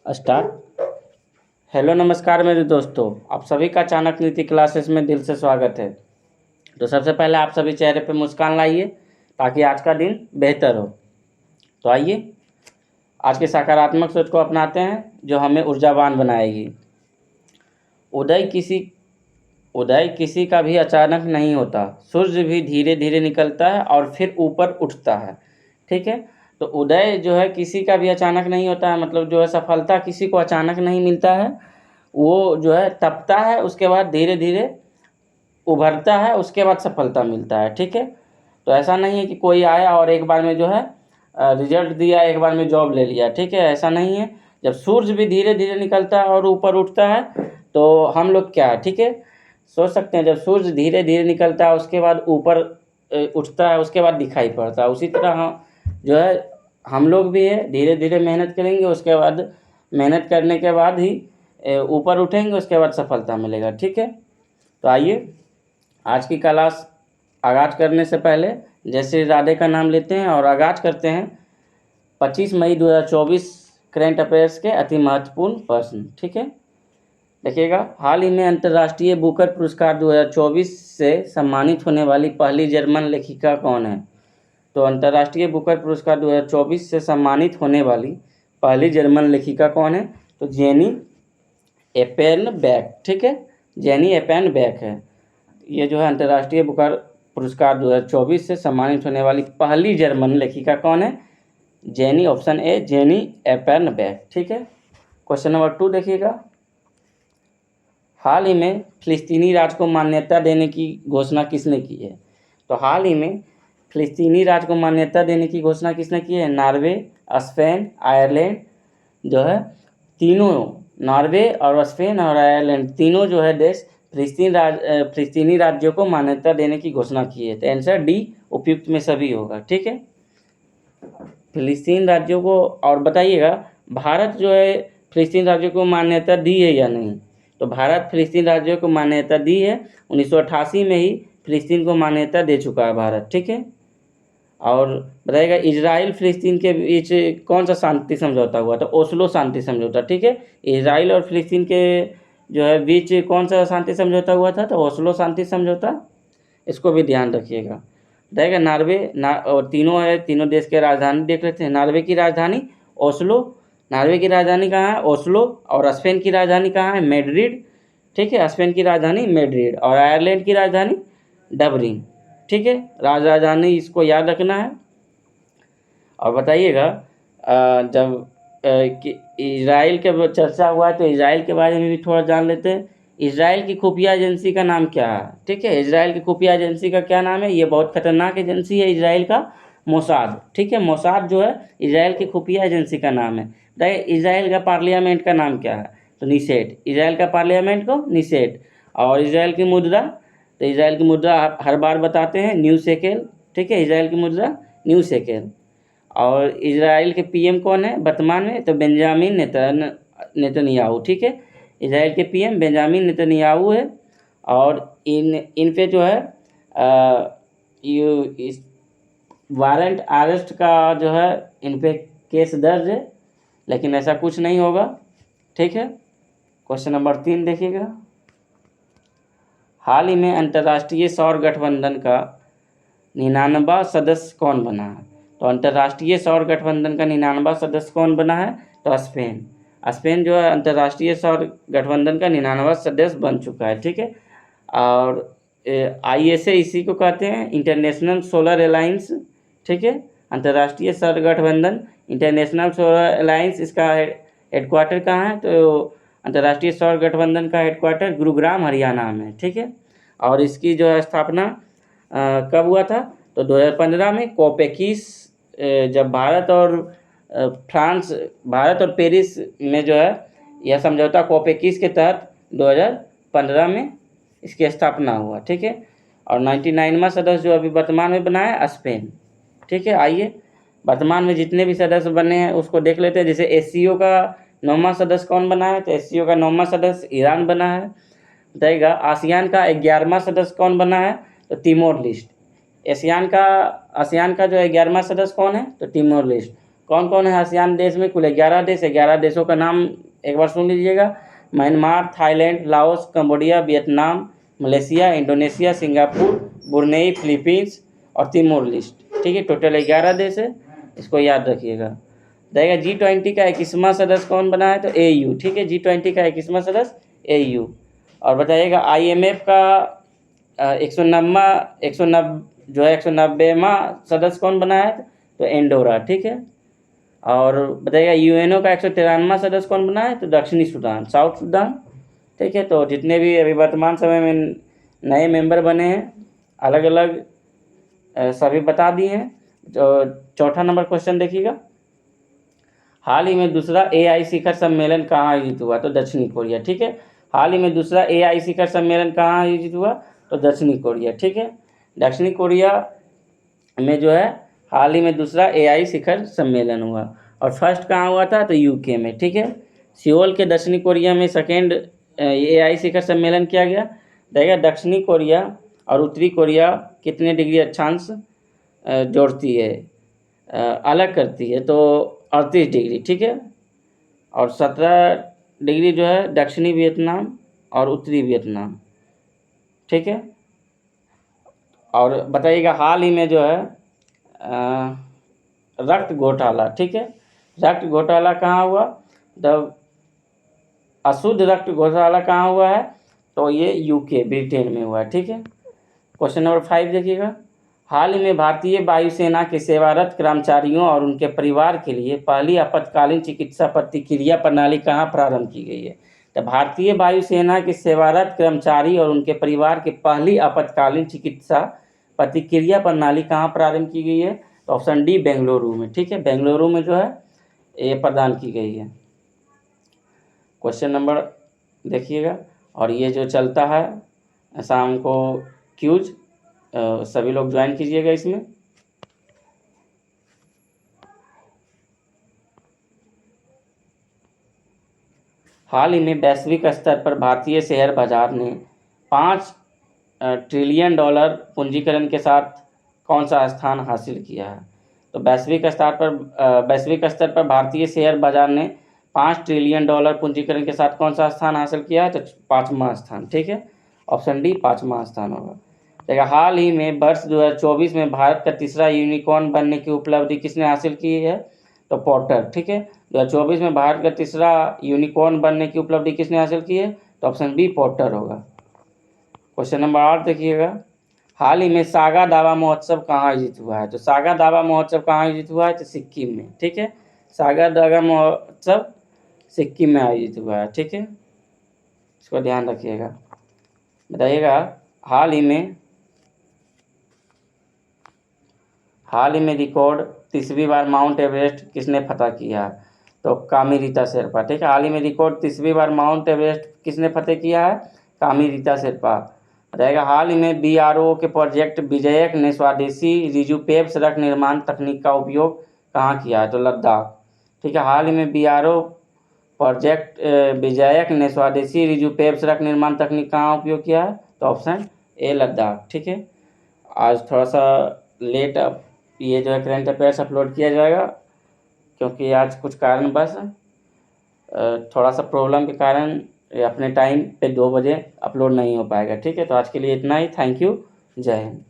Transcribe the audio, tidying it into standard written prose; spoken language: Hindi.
स्टार्ट। हेलो नमस्कार मेरे दोस्तों, आप सभी का चाणक्य नीति क्लासेस में दिल से स्वागत है। तो सबसे पहले आप सभी चेहरे पे मुस्कान लाइए ताकि आज का दिन बेहतर हो। तो आइए आज की सकारात्मक सोच को अपनाते हैं जो हमें ऊर्जावान बनाएगी। उदय किसी उदय किसी का भी अचानक नहीं होता। सूर्य भी धीरे धीरे निकलता है और फिर ऊपर उठता है। ठीक है, तो उदय जो है किसी का भी अचानक नहीं होता है, मतलब जो है सफलता किसी को अचानक नहीं मिलता है। वो जो है तपता है, उसके बाद धीरे धीरे उभरता है, उसके बाद सफलता मिलता है। ठीक है, तो ऐसा नहीं है कि कोई आया और एक बार में जो है रिजल्ट दिया, एक बार में जॉब ले लिया। ठीक है, ऐसा नहीं है। जब सूर्य भी धीरे धीरे निकलता है और ऊपर उठता है तो हम लोग क्या है, ठीक है, सोच सकते हैं। जब सूर्य धीरे धीरे निकलता है उसके बाद ऊपर उठता है, उसके बाद दिखाई पड़ता है। उसी तरह जो है हम लोग भी है, धीरे धीरे मेहनत करेंगे, उसके बाद मेहनत करने के बाद ही ऊपर उठेंगे, उसके बाद सफलता मिलेगा। ठीक है, तो आइए आज की क्लास आगाज करने से पहले जय श्री राधे का नाम लेते हैं और आगाज करते हैं 25 मई 2024 करेंट अफेयर्स के अति महत्वपूर्ण प्रश्न। ठीक है, देखिएगा, हाल ही में अंतर्राष्ट्रीय बुकर पुरस्कार 2024 से सम्मानित होने वाली पहली जर्मन लेखिका कौन है? तो अंतर्राष्ट्रीय बुकर पुरस्कार 2024 से सम्मानित होने वाली पहली जर्मन लेखिका कौन है? तो जेनी एपेनबैक। ठीक है, जेनी एपेनबैक है। ये जो है अंतर्राष्ट्रीय बुकर पुरस्कार 2024 से सम्मानित होने वाली पहली जर्मन लेखिका कौन है? Jenny, option A Jenny Erpenbeck. ठीक है, क्वेश्चन नंबर 2 देखिएगा, हाल ही में फिलिस्तीनी राज्य को मान्यता देने की घोषणा किसने की है? तो हाल ही में फिलिस्तीनी राज्य को मान्यता देने की घोषणा किसने की है? नॉर्वे, स्पेन, आयरलैंड जो है, तीनों, नॉर्वे और स्पेन और आयरलैंड तीनों जो है देश फिलिस्तीनी राज्यों को मान्यता देने की घोषणा की है। तो आंसर डी उपयुक्त में सभी होगा। ठीक है, फिलिस्तीन राज्यों को। और बताइएगा, भारत जो है फिलिस्तीन राज्यों को मान्यता दी है या नहीं? तो भारत फिलिस्तीन राज्यों को मान्यता दी है। 1988 में ही फिलिस्तीन को मान्यता दे चुका है भारत। ठीक है, और बताइएगा, इजराइल फिलिस्तीन के बीच कौन सा शांति समझौता हुआ था? ओस्लो शांति समझौता। ठीक है, इजराइल और फिलिस्तीन के जो है बीच कौन सा शांति समझौता हुआ था? तो ओस्लो शांति समझौता। इसको भी ध्यान रखिएगा। बताइएगा, और तीनों है, तीनों देश के राजधानी देख लेते हैं। नॉर्वे की राजधानी ओस्लो, नॉर्वे की राजधानी कहाँ है? ओस्लो। और स्पेन की राजधानी कहाँ है? मैड्रिड। ठीक है, स्पेन की राजधानी मैड्रिड और आयरलैंड की राजधानी डबलिन। ठीक है, राजधानी इसको याद रखना है। और बताइएगा, जब कि इजराइल के चर्चा हुआ है तो इजराइल के बारे में भी थोड़ा जान लेते हैं। इजराइल की खुफिया एजेंसी का नाम क्या है? ठीक है, इजराइल की खुफिया एजेंसी का क्या नाम है? ये बहुत खतरनाक एजेंसी है इजराइल का, मोसाद। ठीक है, मोसाद जो है इजराइल की खुफिया एजेंसी का नाम है। बताइए, इजराइल का पार्लियामेंट का नाम क्या है? तो निसेट। इजराइल का पार्लियामेंट को निसेट। और इजराइल की मुद्रा, तो इजराइल की मुद्रा हर बार बताते हैं, न्यू शेकेल। ठीक है, इजराइल की मुद्रा न्यू शेकेल। और इजराइल के पीएम कौन है वर्तमान में? तो बेंजामिन नेतन्याहू। ठीक है, इजराइल के पीएम बेंजामिन नेतन्याहू है। और इन पे जो है इस वारंट अरेस्ट का जो है इन पे केस दर्ज है, लेकिन ऐसा कुछ नहीं होगा। ठीक है, क्वेश्चन नंबर 3 देखिएगा, हाल ही में अंतर्राष्ट्रीय सौर गठबंधन का 99वां सदस्य कौन बना है? तो अंतर्राष्ट्रीय सौर गठबंधन का 99वां सदस्य कौन बना है? तो स्पेन। स्पेन जो है अंतर्राष्ट्रीय सौर गठबंधन का 99वां सदस्य बन चुका है। ठीक है, और ISA इसी को कहते हैं, इंटरनेशनल सोलर अलायंस। ठीक है, अंतर्राष्ट्रीय सौर गठबंधन, इंटरनेशनल सोलर अलायंस, इसका हेडक्वार्टर कहाँ है? तो अंतर्राष्ट्रीय सौर गठबंधन का हेडक्वार्टर गुरुग्राम हरियाणा में। ठीक है, और इसकी जो है स्थापना कब हुआ था? तो 2015 में COP21, जब भारत और पेरिस में जो है यह समझौता COP21 के तहत 2015 में इसकी स्थापना हुआ। ठीक है, और 99वां सदस्य जो अभी वर्तमान में बना है स्पेन। ठीक है, आइए वर्तमान में जितने भी सदस्य बने हैं उसको देख लेते हैं। जैसे SCO का 9वां सदस्य कौन बना है? तो SCO का 9वां सदस्य ईरान बना है। बताइएगा, आसियान का 11वां सदस्य कौन बना है? तो तिमोर लिस्ट। आसियान का जो 11वां सदस्य कौन है? तो तिमोर लिस्ट। कौन कौन है आसियान देश में? कुल 11 देश। 11 देशों का नाम एक बार सुन लीजिएगा। Myanmar, Thailand, Laos, Cambodia, Vietnam, Malaysia, Indonesia, Singapore, Brunei, Philippines और तिमोर लेस्टे। ठीक है, टोटल 11 देश है, इसको याद रखिएगा। रहेगा G20 का 21वां सदस्य कौन बना है? तो AU। ठीक है, G20 का 21वां सदस्य AU। और बताइएगा IMF का 190वां सदस्य कौन बना है? तो एंडोरा। ठीक है, और बताइएगा UNO का 193वां सदस्य कौन बना है? तो दक्षिणी सूडान, साउथ सूडान। ठीक है, तो जितने भी अभी वर्तमान समय में नए मेंबर बने हैं अलग अलग सभी बता दिए हैं। तो चौथा नंबर क्वेश्चन देखिएगा, हाल ही में दूसरा AI शिखर सम्मेलन कहाँ आयोजित हुआ? तो दक्षिणी कोरिया। ठीक है, हाल ही में दूसरा AI शिखर सम्मेलन कहाँ आयोजित हुआ? तो दक्षिणी कोरिया। ठीक है, दक्षिणी कोरिया में जो है हाल ही में दूसरा AI शिखर सम्मेलन हुआ। और फर्स्ट कहाँ हुआ था? तो UK में। ठीक है, सियोल के दक्षिणी कोरिया में सेकेंड AI शिखर सम्मेलन किया गया। देखिए दक्षिणी कोरिया और उत्तरी कोरिया कितने डिग्री अक्षांश जोड़ती है, अलग करती है? तो 38 डिग्री। ठीक है, और 17 डिग्री जो है दक्षिणी वियतनाम और उत्तरी वियतनाम। ठीक है, और बताइएगा हाल ही में जो है रक्त घोटाला। ठीक है, रक्त घोटाला कहाँ हुआ? जब अशुद्ध रक्त घोटाला कहाँ हुआ है? तो ये UK ब्रिटेन में हुआ है। ठीक है, क्वेश्चन नंबर 5 देखिएगा, हाल ही में भारतीय वायुसेना के सेवारत कर्मचारियों और उनके परिवार के लिए पहली आपातकालीन चिकित्सा प्रतिक्रिया प्रणाली कहाँ प्रारंभ की गई है? तो भारतीय वायुसेना के सेवारत कर्मचारी और उनके परिवार के पहली आपातकालीन चिकित्सा प्रतिक्रिया प्रणाली कहाँ प्रारंभ की गई है? तो ऑप्शन डी बेंगलुरु में। ठीक है, बेंगलुरु में जो है ये प्रदान की गई है। क्वेश्चन नंबर देखिएगा, और ये जो चलता है शाम को क्यूज, सभी लोग ज्वाइन कीजिएगा इसमें। हाल ही में वैश्विक स्तर पर भारतीय शेयर बाजार ने 5 ट्रिलियन डॉलर पूंजीकरण के साथ कौन सा स्थान हासिल किया है? तो वैश्विक स्तर पर भारतीय शेयर बाजार ने 5 ट्रिलियन डॉलर पूंजीकरण के साथ कौन सा स्थान हासिल किया है? तो 5वां स्थान। ठीक है, ऑप्शन डी 5वां स्थान होगा। देखिए हाल ही में वर्ष 2024 में भारत का तीसरा यूनिकॉर्न बनने की उपलब्धि किसने हासिल की है? तो पोर्टर। ठीक है, 2024 में भारत का तीसरा यूनिकॉर्न बनने की उपलब्धि किसने हासिल की है? तो ऑप्शन बी पोर्टर होगा। क्वेश्चन नंबर 8 देखिएगा, हाल ही में सागा दावा महोत्सव कहाँ आयोजित हुआ है? तो सागा दावा महोत्सव कहाँ आयोजित हुआ है? तो सिक्किम में। ठीक है, सागा दावा महोत्सव सिक्किम में आयोजित हुआ है। ठीक है, इसको ध्यान रखिएगा। बताइएगा हाल ही में रिकॉर्ड 30वीं बार माउंट एवरेस्ट किसने फतह किया? तो कामिरीता शेरपा। ठीक है, हाल ही में रिकॉर्ड 30वीं बार माउंट एवरेस्ट किसने फतह किया है? कामिरीता शेरपा। रहेगा हाल ही में BRO के प्रोजेक्ट विजयक ने स्वदेशी रिजुपेव सड़क निर्माण तकनीक का उपयोग कहाँ किया है? तो लद्दाख। ठीक है, हाल ही में BRO प्रोजेक्ट विजयक ने स्वदेशी रिजुपेव सड़क निर्माण तकनीक कहाँ उपयोग किया है? तो ऑप्शन ए लद्दाख। ठीक है, आज थोड़ा सा लेट अब ये जो है करंट अफेयर्स अपलोड किया जाएगा, क्योंकि आज कुछ कारणवश थोड़ा सा प्रॉब्लम के कारण अपने टाइम पे 2 बजे अपलोड नहीं हो पाएगा। ठीक है, तो आज के लिए इतना ही। थैंक यू, जय हिंद।